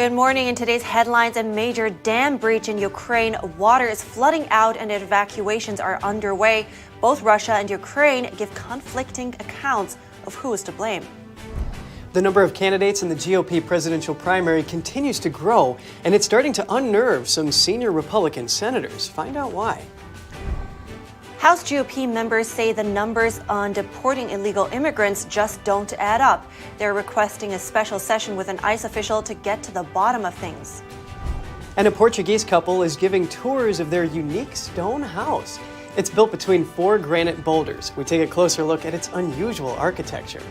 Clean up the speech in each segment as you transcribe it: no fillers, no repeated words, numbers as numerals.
Good morning. In today's headlines, a major dam breach in Ukraine. Water is flooding out and evacuations are underway. Both Russia and Ukraine give conflicting accounts of who is to blame. The number of candidates in the GOP presidential primary continues to grow, and it's starting to unnerve some senior Republican senators. Find out why. House GOP members say the numbers on deporting illegal immigrants just don't add up. They're requesting a special session with an ICE official to get to the bottom of things. And a Portuguese couple is giving tours of their unique stone house. It's built between 4 granite boulders. We take a closer look at its unusual architecture.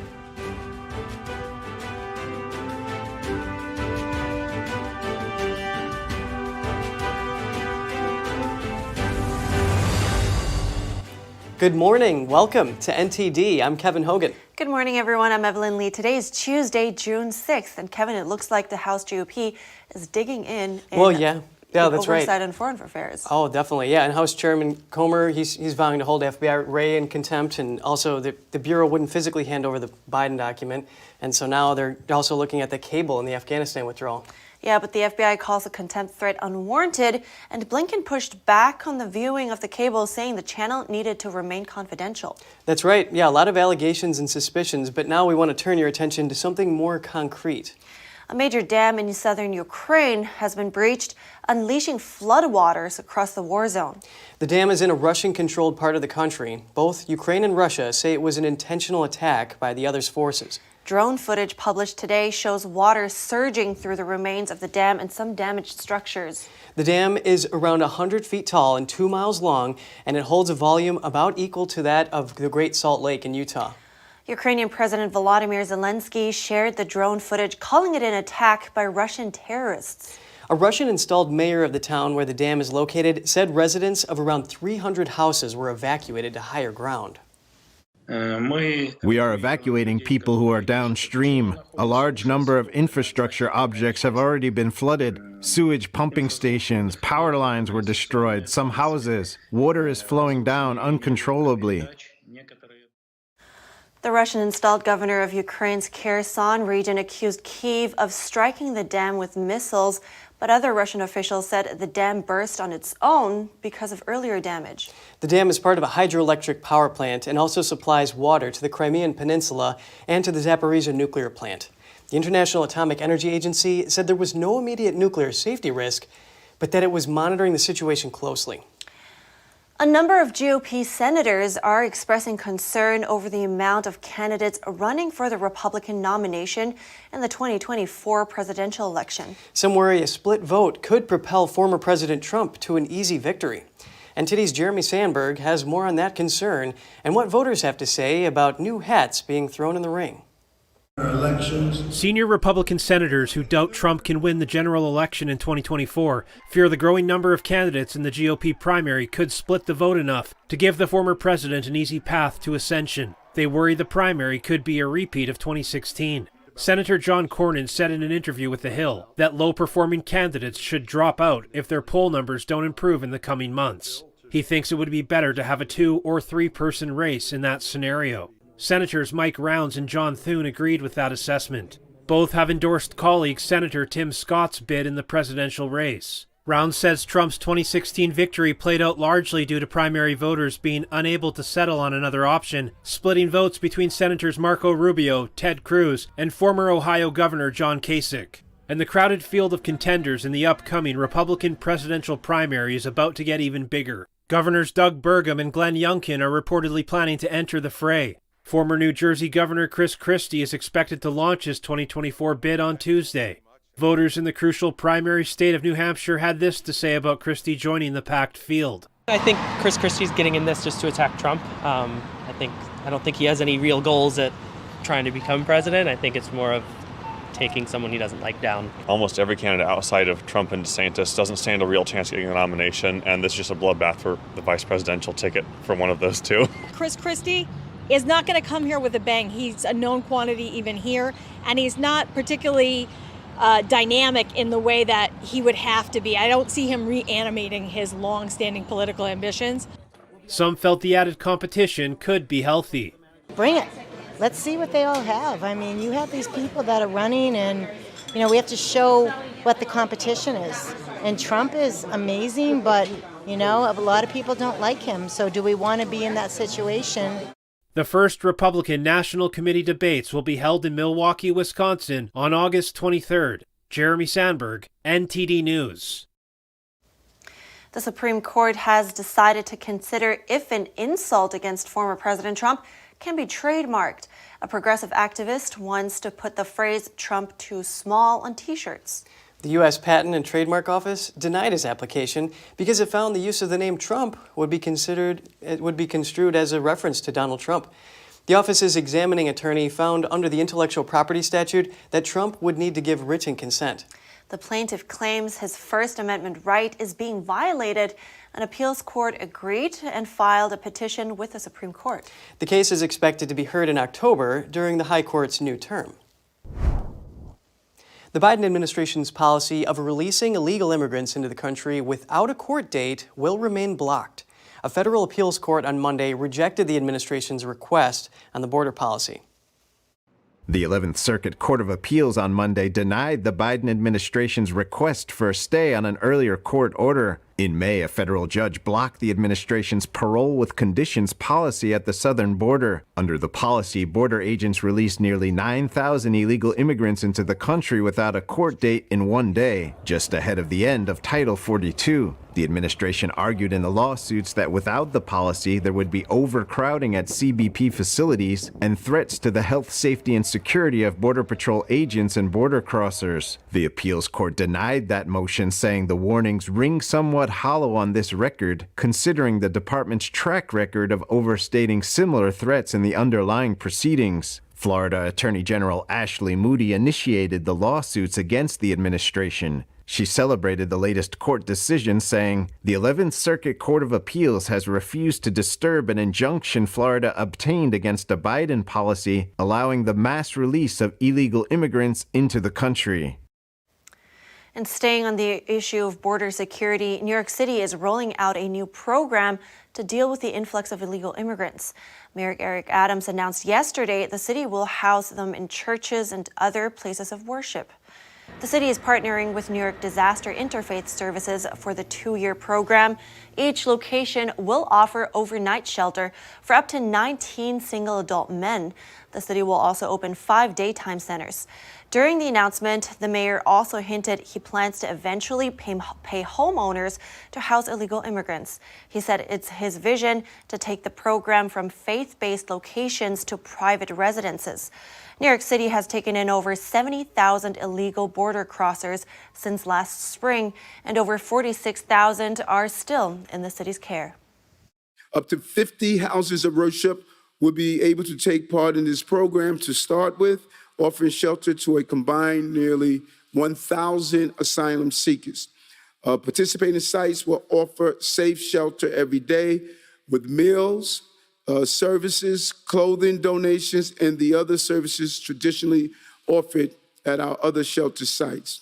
Good morning. Welcome to NTD. I'm Kevin Hogan. Good morning, everyone. I'm Evelyn Lee. Today is Tuesday, June 6th. And Kevin, it looks like the House GOP is digging in. Well, yeah, that's right. Oversight on foreign affairs. Oh, definitely. Yeah. And House Chairman Comer, he's vowing to hold FBI Wray in contempt. And also the Bureau wouldn't physically hand over the Biden document. And so now they're also looking at the cable in the Afghanistan withdrawal. Yeah, but the FBI calls the contempt threat unwarranted, and Blinken pushed back on the viewing of the cable, saying the channel needed to remain confidential. That's right. Yeah, a lot of allegations and suspicions, but now we want to turn your attention to something more concrete. A major dam in southern Ukraine has been breached, unleashing floodwaters across the war zone. The dam is in a Russian-controlled part of the country. Both Ukraine and Russia say it was an intentional attack by the other's forces. Drone footage published today shows water surging through the remains of the dam and some damaged structures. The dam is around 100 feet tall and 2 miles long, and it holds a volume about equal to that of the Great Salt Lake in Utah. Ukrainian President Volodymyr Zelensky shared the drone footage, calling it an attack by Russian terrorists. A Russian-installed mayor of the town where the dam is located said residents of around 300 houses were evacuated to higher ground. We are evacuating people who are downstream. A large number of infrastructure objects have already been flooded. Sewage pumping stations, power lines were destroyed, some houses. Water is flowing down uncontrollably. The Russian-installed governor of Ukraine's Kherson region accused Kyiv of striking the dam with missiles, but other Russian officials said the dam burst on its own because of earlier damage. The dam is part of a hydroelectric power plant and also supplies water to the Crimean Peninsula and to the Zaporizhzhia nuclear plant. The International Atomic Energy Agency said there was no immediate nuclear safety risk, but that it was monitoring the situation closely. A number of GOP senators are expressing concern over the amount of candidates running for the Republican nomination in the 2024 presidential election. Some worry a split vote could propel former President Trump to an easy victory. NTD's Jeremy Sandberg has more on that concern and what voters have to say about new hats being thrown in the ring. Senior Republican senators who doubt Trump can win the general election in 2024 fear the growing number of candidates in the GOP primary could split the vote enough to give the former president an easy path to ascension. They worry the primary could be a repeat of 2016. Senator John Cornyn said in an interview with The Hill that low-performing candidates should drop out if their poll numbers don't improve in the coming months. He thinks it would be better to have a 2- or 3-person race in that scenario. Senators Mike Rounds and John Thune agreed with that assessment. Both have endorsed colleague Senator Tim Scott's bid in the presidential race. Rounds says Trump's 2016 victory played out largely due to primary voters being unable to settle on another option, splitting votes between Senators Marco Rubio, Ted Cruz, and former Ohio Governor John Kasich. And the crowded field of contenders in the upcoming Republican presidential primary is about to get even bigger. Governors Doug Burgum and Glenn Youngkin are reportedly planning to enter the fray. Former New Jersey Governor Chris Christie is expected to launch his 2024 bid on Tuesday. Voters in the crucial primary state of New Hampshire had this to say about Christie joining the packed field. I think Chris Christie's getting in this just to attack Trump. I don't think he has any real goals at trying to become president. I think it's more of taking someone he doesn't like down. Almost every candidate outside of Trump and DeSantis doesn't stand a real chance of getting the nomination, and this is just a bloodbath for the vice presidential ticket for one of those two. Chris Christie is not going to come here with a bang. He's a known quantity even here, and he's not particularly dynamic in the way that he would have to be. I don't see him reanimating his long-standing political ambitions. Some felt the added competition could be healthy. Bring it. Let's see what they all have. I mean, you have these people that are running, and You know, we have to show what the competition is. And Trump is amazing, but, you know, a lot of people don't like him. So do we want to be in that situation? The first Republican National Committee debates will be held in Milwaukee, Wisconsin on August 23rd. Jeremy Sandberg, NTD News. The Supreme Court has decided to consider if an insult against former President Trump can be trademarked. A progressive activist wants to put the phrase "Trump too small" on T-shirts. The U.S. Patent and Trademark Office denied his application because it found the use of the name Trump would be construed as a reference to Donald Trump. The office's examining attorney found under the intellectual property statute that Trump would need to give written consent. The plaintiff claims his First Amendment right is being violated. An appeals court agreed and filed a petition with the Supreme Court. The case is expected to be heard in October during the High Court's new term. The Biden administration's policy of releasing illegal immigrants into the country without a court date will remain blocked. A federal appeals court on Monday rejected the administration's request on the border policy. The 11th Circuit Court of Appeals on Monday denied the Biden administration's request for a stay on an earlier court order. In May, a federal judge blocked the administration's parole with conditions policy at the southern border. Under the policy, border agents released nearly 9,000 illegal immigrants into the country without a court date in one day, just ahead of the end of Title 42. The administration argued in the lawsuits that without the policy, there would be overcrowding at CBP facilities and threats to the health, safety, and security of Border Patrol agents and border crossers. The appeals court denied that motion, saying the warnings ring somewhat hollow on this record, considering the department's track record of overstating similar threats in the underlying proceedings. Florida Attorney General Ashley Moody initiated the lawsuits against the administration. She celebrated the latest court decision, saying, "The 11th Circuit Court of Appeals has refused to disturb an injunction Florida obtained against a Biden policy allowing the mass release of illegal immigrants into the country." And staying on the issue of border security, New York City is rolling out a new program to deal with the influx of illegal immigrants. Mayor Eric Adams announced yesterday the city will house them in churches and other places of worship. The city is partnering with New York Disaster Interfaith Services for the 2-year program. Each location will offer overnight shelter for up to 19 single adult men. The city will also open 5 daytime centers. During the announcement, the mayor also hinted he plans to eventually pay homeowners to house illegal immigrants. He said it's his vision to take the program from faith-based locations to private residences. New York City has taken in over 70,000 illegal border crossers since last spring, and over 46,000 are still in the city's care. Up to 50 houses of worship will be able to take part in this program to start with, offering shelter to a combined nearly 1,000 asylum seekers. Participating sites will offer safe shelter every day with meals, services, clothing donations, and the other services traditionally offered at our other shelter sites.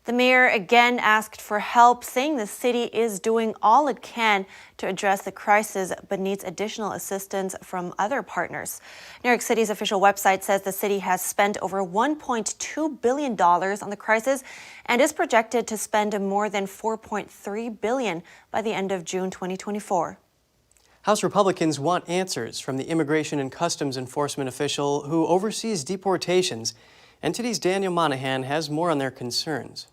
The mayor again asked for help, saying the city is doing all it can to address the crisis, but needs additional assistance from other partners. New York City's official website says the city has spent over $1.2 billion on the crisis and is projected to spend more than $4.3 billion by the end of June 2024. House Republicans want answers from the Immigration and Customs Enforcement official who oversees deportations. NTD's Daniel Monahan has more on their concerns.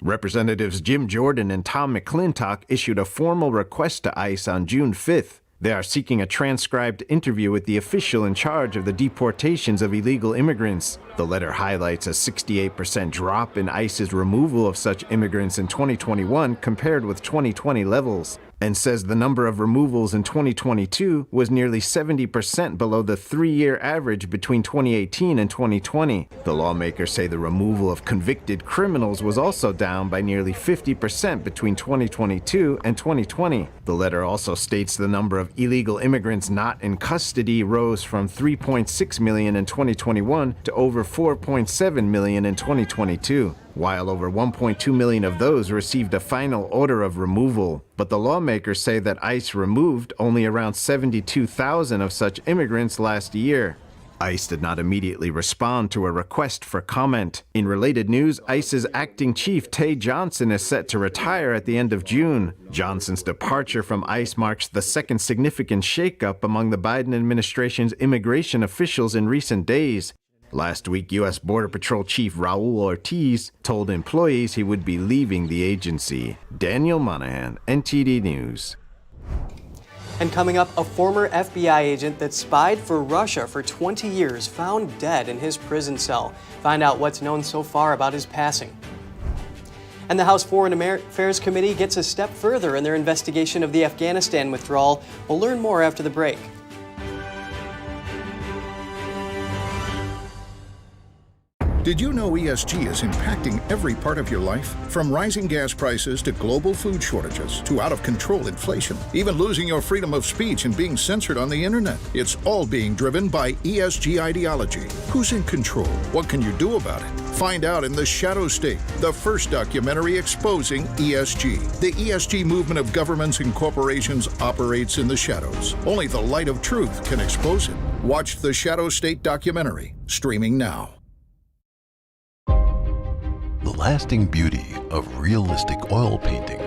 Representatives Jim Jordan and Tom McClintock issued a formal request to ICE on June 5th. They are seeking a transcribed interview with the official in charge of the deportations of illegal immigrants. The letter highlights a 68% drop in ICE's removal of such immigrants in 2021 compared with 2020 levels, and says the number of removals in 2022 was nearly 70% below the 3-year average between 2018 and 2020. The lawmakers say the removal of convicted criminals was also down by nearly 50% between 2022 and 2020. The letter also states the number of illegal immigrants not in custody rose from 3.6 million in 2021 to over 4.7 million in 2022. While over 1.2 million of those received a final order of removal. But the lawmakers say that ICE removed only around 72,000 of such immigrants last year. ICE did not immediately respond to a request for comment. In related news, ICE's acting chief, Tay Johnson, is set to retire at the end of June. Johnson's departure from ICE marks the second significant shakeup among the Biden administration's immigration officials in recent days. Last week, U.S. Border Patrol Chief Raul Ortiz told employees he would be leaving the agency. Daniel Monahan, NTD News. And coming up, a former FBI agent that spied for Russia for 20 years found dead in his prison cell. Find out what's known so far about his passing. And the House Foreign Affairs Committee gets a step further in their investigation of the Afghanistan withdrawal. We'll learn more after the break. Did you know ESG is impacting every part of your life? From rising gas prices to global food shortages to out-of-control inflation, even losing your freedom of speech and being censored on the internet. It's all being driven by ESG ideology. Who's in control? What can you do about it? Find out in The Shadow State, the first documentary exposing ESG. The ESG movement of governments and corporations operates in the shadows. Only the light of truth can expose it. Watch The Shadow State documentary, streaming now. The lasting beauty of realistic oil painting.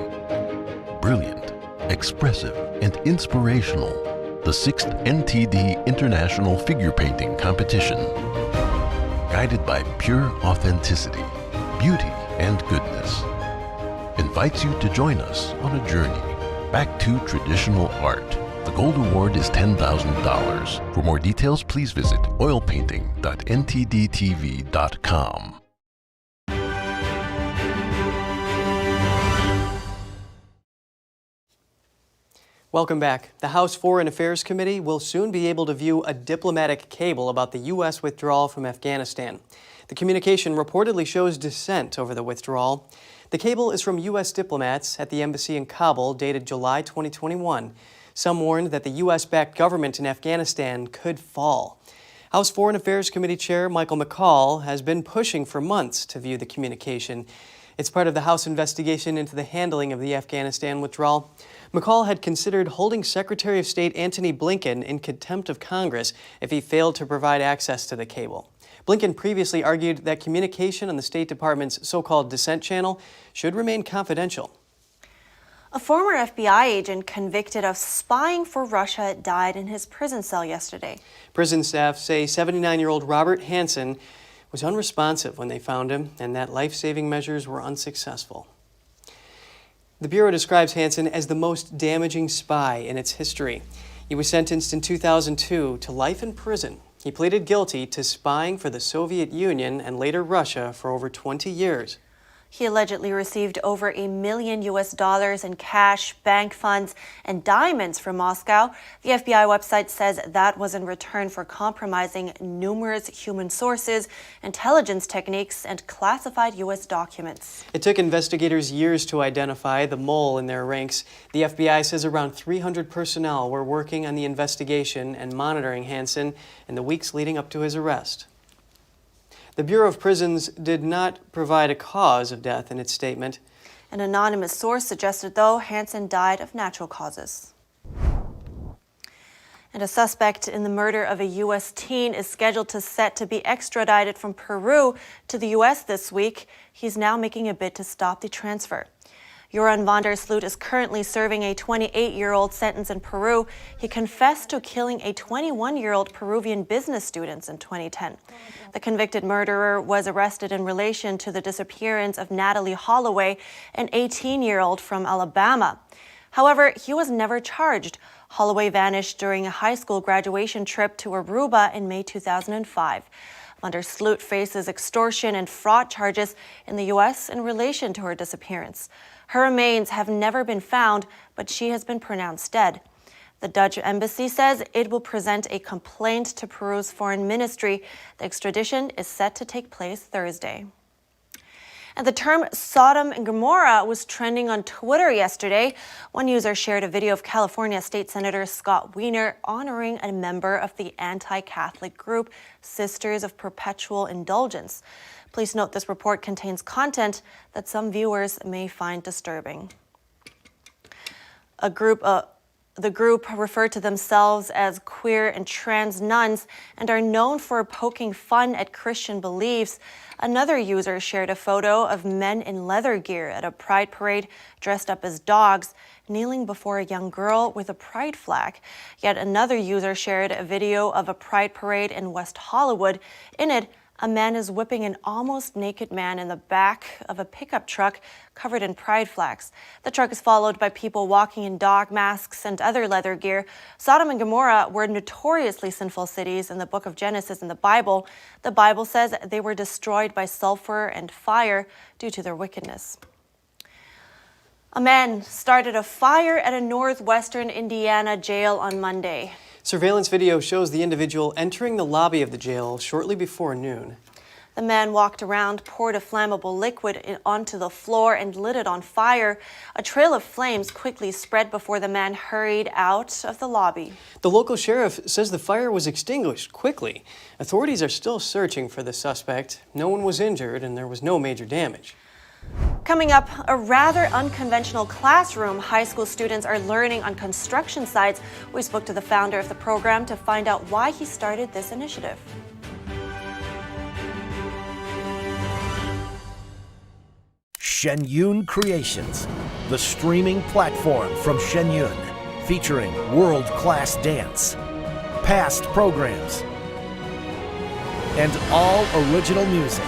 Brilliant, expressive, and inspirational. The 6th NTD International Figure Painting Competition. Guided by pure authenticity, beauty, and goodness. Invites you to join us on a journey back to traditional art. The Gold Award is $10,000. For more details, please visit oilpainting.ntdtv.com. Welcome back. The House Foreign Affairs Committee will soon be able to view a diplomatic cable about the U.S. withdrawal from Afghanistan. The communication reportedly shows dissent over the withdrawal. The cable is from U.S. diplomats at the embassy in Kabul, dated July 2021. Some warned that the U.S.-backed government in Afghanistan could fall. House Foreign Affairs Committee Chair Michael McCaul has been pushing for months to view the communication. It's part of the House investigation into the handling of the Afghanistan withdrawal. McCaul had considered holding Secretary of State Antony Blinken in contempt of Congress if he failed to provide access to the cable. Blinken previously argued that communication on the State Department's so-called dissent channel should remain confidential. A former FBI agent convicted of spying for Russia died in his prison cell yesterday. Prison staff say 79-year-old Robert Hansen was unresponsive when they found him and that life-saving measures were unsuccessful. The Bureau describes Hansen as the most damaging spy in its history. He was sentenced in 2002 to life in prison. He pleaded guilty to spying for the Soviet Union and later Russia for over 20 years. He allegedly received over $1 million in cash, bank funds, and diamonds from Moscow. The FBI website says that was in return for compromising numerous human sources, intelligence techniques, and classified U.S. documents. It took investigators years to identify the mole in their ranks. The FBI says around 300 personnel were working on the investigation and monitoring Hansen in the weeks leading up to his arrest. The Bureau of Prisons did not provide a cause of death in its statement. An anonymous source suggested, though, Hansen died of natural causes. And a suspect in the murder of a U.S. teen is scheduled to be extradited from Peru to the U.S. this week. He's now making a bid to stop the transfer. Joran van der Sloot is currently serving a 28-year-old sentence in Peru. He confessed to killing a 21-year-old Peruvian business student in 2010. The convicted murderer was arrested in relation to the disappearance of Natalie Holloway, an 18-year-old from Alabama. However, he was never charged. Holloway vanished during a high school graduation trip to Aruba in May 2005. Van der Sloot faces extortion and fraud charges in the U.S. in relation to her disappearance. Her remains have never been found, but she has been pronounced dead. The Dutch embassy says it will present a complaint to Peru's foreign ministry. The extradition is set to take place Thursday. And the term Sodom and Gomorrah was trending on Twitter yesterday. One user shared a video of California State Senator Scott Wiener honoring a member of the anti-Catholic group Sisters of Perpetual Indulgence. Please note this report contains content that some viewers may find disturbing. A group The group refer to themselves as queer and trans nuns and are known for poking fun at Christian beliefs. Another user shared a photo of men in leather gear at a pride parade dressed up as dogs, kneeling before a young girl with a pride flag. Yet another user shared a video of a pride parade in West Hollywood. In it, a man is whipping an almost naked man in the back of a pickup truck covered in pride flags. The truck is followed by people walking in dog masks and other leather gear. Sodom and Gomorrah were notoriously sinful cities in the book of Genesis in the Bible. The Bible says they were destroyed by sulfur and fire due to their wickedness. A man started a fire at a northwestern Indiana jail on Monday. Surveillance video shows the individual entering the lobby of the jail shortly before noon. The man walked around, poured a flammable liquid onto the floor, and lit it on fire. A trail of flames quickly spread before the man hurried out of the lobby. The local sheriff says the fire was extinguished quickly. Authorities are still searching for the suspect. No one was injured, and there was no major damage. Coming up, a rather unconventional classroom high school students are learning on construction sites. We spoke to the founder of the program to find out why he started this initiative. Shenyun Creations, the streaming platform from Shenyun, featuring world-class dance, past programs, and all original music.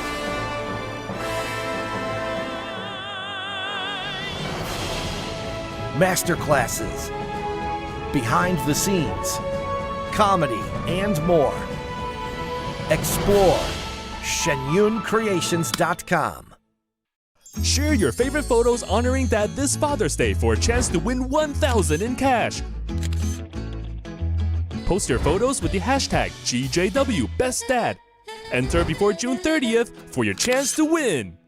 Masterclasses, behind the scenes, comedy, and more. Explore shenyuncreations.com. Share your favorite photos honoring Dad this Father's Day for a chance to win $1,000 in cash. Post your photos with the hashtag GJWBestDad. Enter before June 30th for your chance to win.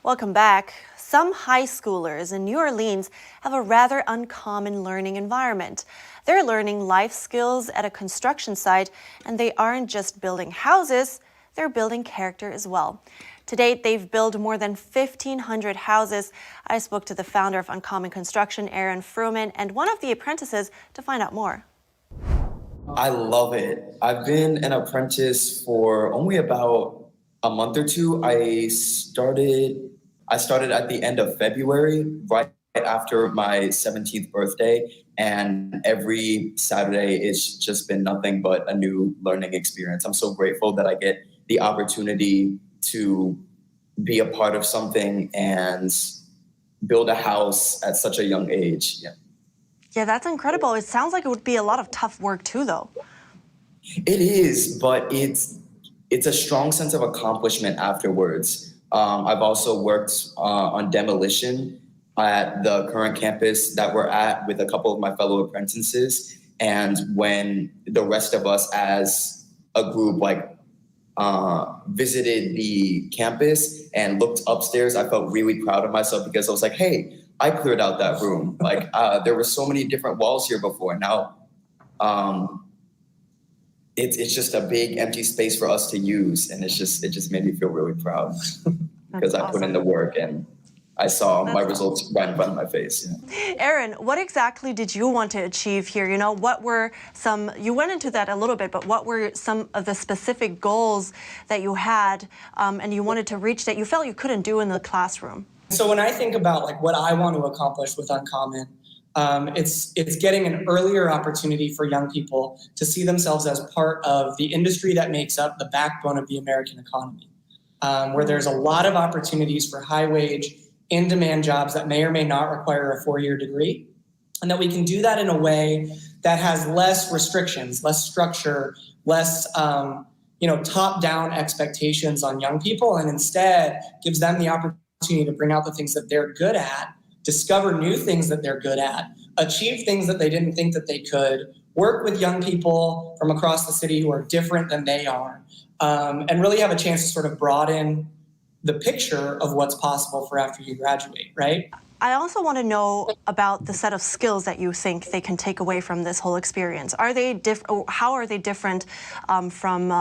Welcome back. Some high schoolers in New Orleans have a rather uncommon learning environment. They're learning life skills at a construction site, and they aren't just building houses, they're building character as well. To date, they've built more than 1,500 houses. I spoke to the founder of Uncommon Construction, Aaron Fruman, and one of the apprentices to find out more. I love it. I've been an apprentice for only about a month or two. I started at the end of February, right after my 17th birthday, and every Saturday it's just been nothing but a new learning experience. I'm so grateful that I get the opportunity to be a part of something and build a house at such a young age. Yeah, that's incredible. It sounds like it would be a lot of tough work too, though. It is, but it's a strong sense of accomplishment afterwards. I've also worked on demolition at the current campus that we're at with a couple of my fellow apprentices. And when the rest of us as a group visited the campus and looked upstairs, I felt really proud of myself because I was like, hey, I cleared out that room. There were so many different walls here before. Now, it's just a big empty space for us to use, and it just made me feel really proud because I put in the work and I saw my results right in front of my face. Aaron, what exactly did you want to achieve here? You know, what were you went into that a little bit, but what were some of the specific goals that you had and you wanted to reach that you felt you couldn't do in the classroom? So when I think about what I want to accomplish with Uncommon, it's getting an earlier opportunity for young people to see themselves as part of the industry that makes up the backbone of the American economy, where there's a lot of opportunities for high-wage, in-demand jobs that may or may not require a 4-year degree, and that we can do that in a way that has less restrictions, less structure, less top-down expectations on young people, and instead gives them the opportunity to bring out the things that they're good at, discover new things that they're good at, achieve things that they didn't think that they could, work with young people from across the city who are different than they are, and really have a chance to sort of broaden the picture of what's possible for after you graduate, right? I also want to know about the set of skills that you think they can take away from this whole experience. Are they how are they different from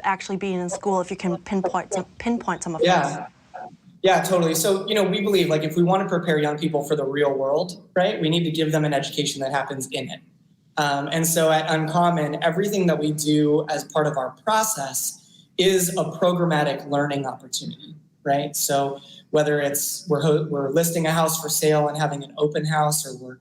actually being in school? If you can pinpoint some of those. Yeah, totally. So, we believe like if we want to prepare young people for the real world, right, we need to give them an education that happens in it. And so at Uncommon, everything that we do as part of our process is a programmatic learning opportunity, right? So whether it's we're listing a house for sale and having an open house, or we're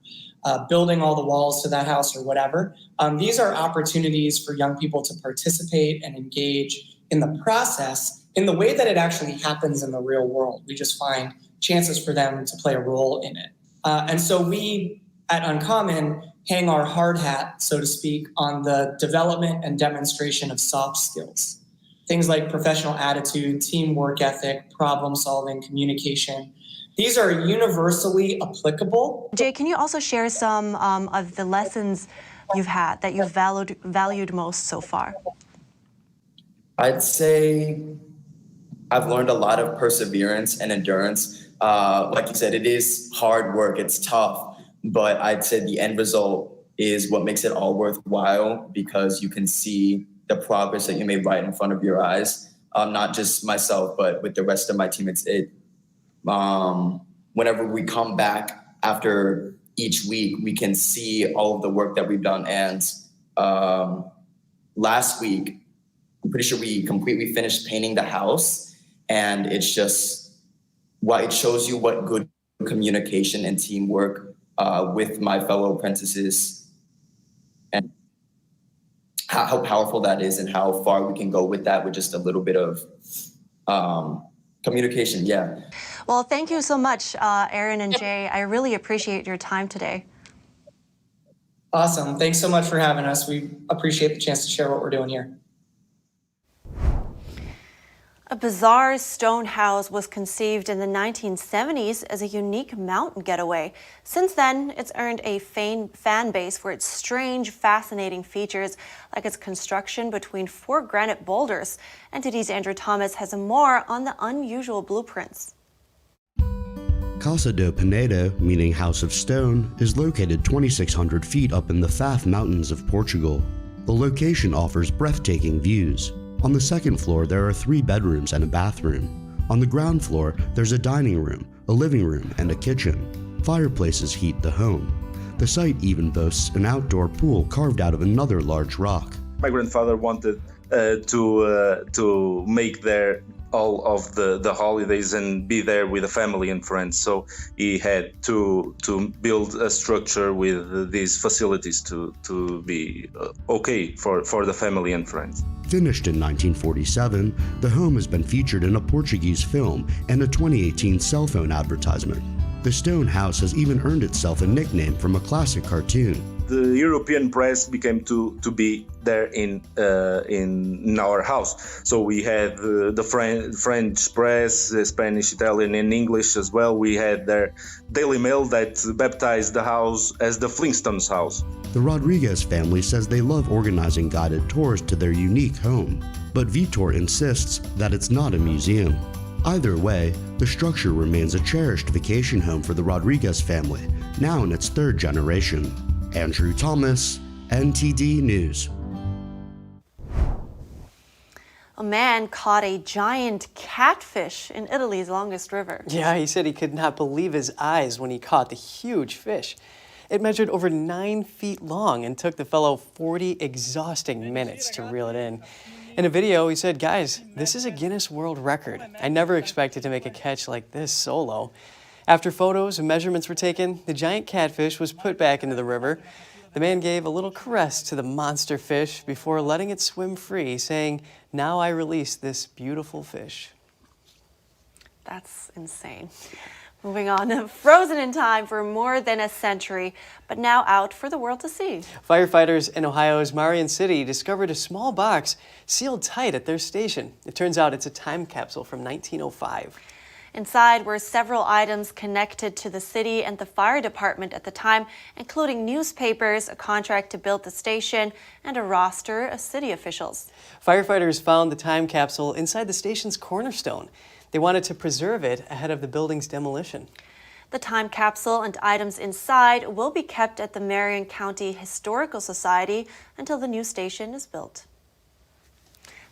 building all the walls to that house or whatever, these are opportunities for young people to participate and engage in the process in the way that it actually happens in the real world. We just find chances for them to play a role in it. And so we at Uncommon hang our hard hat, so to speak, on the development and demonstration of soft skills. Things like professional attitude, teamwork ethic, problem solving, communication. These are universally applicable. Jay, can you also share some of the lessons you've had that you've valued most so far? I'd say I've learned a lot of perseverance and endurance. Like you said, it is hard work, it's tough, but I'd say the end result is what makes it all worthwhile, because you can see the progress that you made right in front of your eyes. Not just myself, but with the rest of my team. Whenever we come back after each week, we can see all of the work that we've done. And last week, I'm pretty sure we completely finished painting the house, and it's just it shows you what good communication and teamwork with my fellow apprentices, and how powerful that is, and how far we can go with that with just a little bit of communication. Yeah. Well, thank you so much, Aaron and Jay. I really appreciate your time today. Awesome. Thanks so much for having us. We appreciate the chance to share what we're doing here. A bizarre stone house was conceived in the 1970s as a unique mountain getaway. Since then, it's earned a fan base for its strange, fascinating features, like its construction between 4 granite boulders. NTD's Andrew Thomas has more on the unusual blueprints. Casa do Penedo, meaning House of Stone, is located 2,600 feet up in the Faf Mountains of Portugal. The location offers breathtaking views. On the second floor, there are 3 bedrooms and a bathroom. On the ground floor, there's a dining room, a living room, and a kitchen. Fireplaces heat the home. The site even boasts an outdoor pool carved out of another large rock. My grandfather wanted to make there all of the holidays and be there with the family and friends. So he had to build a structure with these facilities to be okay for the family and friends. Finished in 1947, the home has been featured in a Portuguese film and a 2018 cell phone advertisement. The stone house has even earned itself a nickname from a classic cartoon. The European press became to be there in our house. So we had the French press, Spanish, Italian, and English as well. We had their Daily Mail that baptized the house as the Flintstones house. The Rodriguez family says they love organizing guided tours to their unique home, but Vitor insists that it's not a museum. Either way, the structure remains a cherished vacation home for the Rodriguez family, now in its 3rd generation. Andrew Thomas, NTD News. A man caught a giant catfish in Italy's longest river. Yeah, he said he could not believe his eyes when he caught the huge fish. It measured over 9 feet long and took the fellow 40 exhausting minutes to reel it in. In a video, he said, "Guys, this is a Guinness World Record. I never expected to make a catch like this solo." After photos and measurements were taken, the giant catfish was put back into the river. The man gave a little caress to the monster fish before letting it swim free, saying, "Now I release this beautiful fish." That's insane. Moving on, frozen in time for more than a century, but now out for the world to see. Firefighters in Ohio's Marion City discovered a small box sealed tight at their station. It turns out it's a time capsule from 1905. Inside were several items connected to the city and the fire department at the time, including newspapers, a contract to build the station, and a roster of city officials. Firefighters found the time capsule inside the station's cornerstone. They wanted to preserve it ahead of the building's demolition. The time capsule and items inside will be kept at the Marion County Historical Society until the new station is built.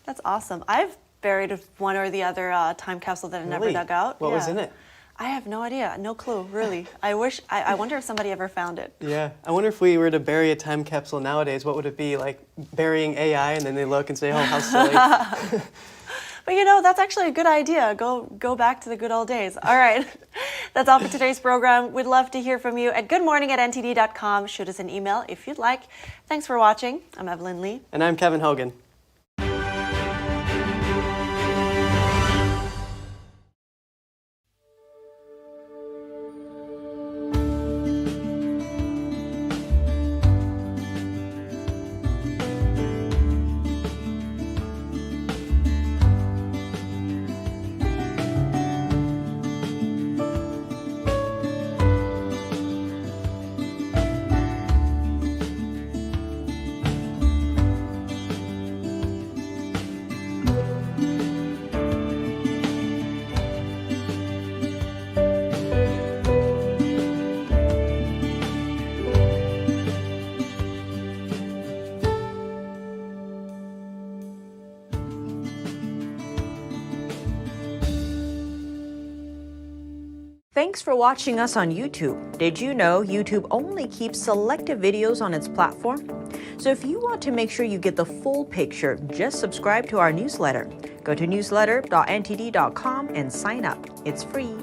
That's awesome. I've buried one or the other time capsule that I never dug out. What was in it? I have no idea. No clue, really. I wonder if somebody ever found it. Yeah. I wonder if we were to bury a time capsule nowadays, what would it be? Like burying AI and then they look and say, oh, how silly. But you know, that's actually a good idea. Go back to the good old days. All right. That's all for today's program. We'd love to hear from you at goodmorning@ntd.com. Shoot us an email if you'd like. Thanks for watching. I'm Evelyn Lee. And I'm Kevin Hogan. Thanks for watching us on YouTube. Did you know YouTube only keeps selected videos on its platform? So if you want to make sure you get the full picture, just subscribe to our newsletter. Go to newsletter.ntd.com and sign up. It's free.